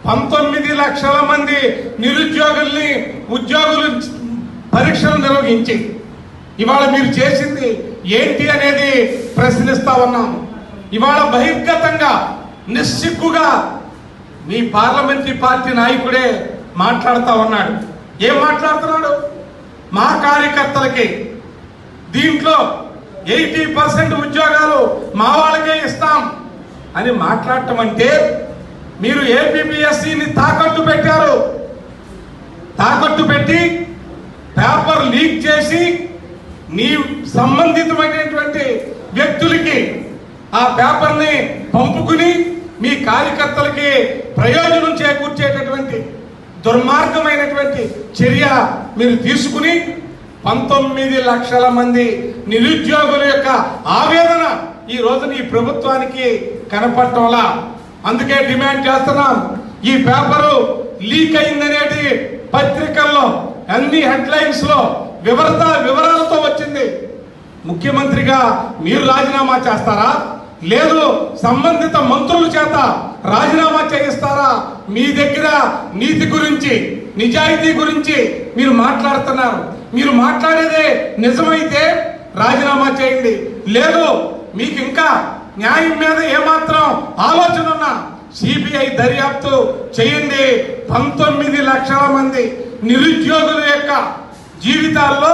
19 లక్షల మంది నిరుద్యోగుల్ని ఉద్యోగులు పరీక్షలు నిర్వహించి ఇవాళ మీరు చేసింది ఏంటి అనేది ప్రశ్నిస్తా ఉన్నాం. ఇవాళ బహిర్గతంగా నిస్సిగ్గుగా మీ పార్లమెంటరీ పార్టీ నాయకుడే మాట్లాడుతూ ఉన్నాడు. ఏం మాట్లాడుతున్నాడు? మా కార్యకర్తలకి దీంట్లో 80% ఉద్యోగాలు మా వాళ్ళకే ఇస్తాం అని మాట్లాడటం అంటే మీరు ఏపీపీఎస్సీని తాకట్టు పెట్టారు. తాకట్టు పెట్టి పేపర్ లీక్ చేసి నీ సంబంధితమైనటువంటి వ్యక్తులకి ఆ పేపర్ని పంపుకుని మీ కార్యకర్తలకి ప్రయోజనం చేకూర్చేటటువంటి దుర్మార్గమైనటువంటి చర్య మీరు తీసుకుని 19 లక్షల మంది నిరుద్యోగుల యొక్క ఆవేదన ఈ రోజున ఈ ప్రభుత్వానికి కనపడటంలా. అందుకే డిమాండ్ చేస్తున్నాం, ఈ పేపరు లీక్ అయిందనేది పత్రికల్లో అన్ని హెడ్లైన్స్ లో వివరాలతో వచ్చింది. ముఖ్యమంత్రిగా మీరు రాజీనామా చేస్తారా? లేదు సంబంధిత మంత్రుల చేత రాజీనామా చేయిస్తారా? మీ దగ్గర నీతి గురించి నిజాయితీ గురించి మీరు మాట్లాడుతున్నారు. మీరు మాట్లాడేదే నిజమైతే రాజీనామా చేయండి. లేదు మీకు ఇంకా న్యాయం మీద ఏమాత్రం ఆలోచన ఉన్నా సిబిఐ దర్యాప్తు చేయండి. 19 లక్షల మంది నిరుద్యోగుల యొక్క జీవితాల్లో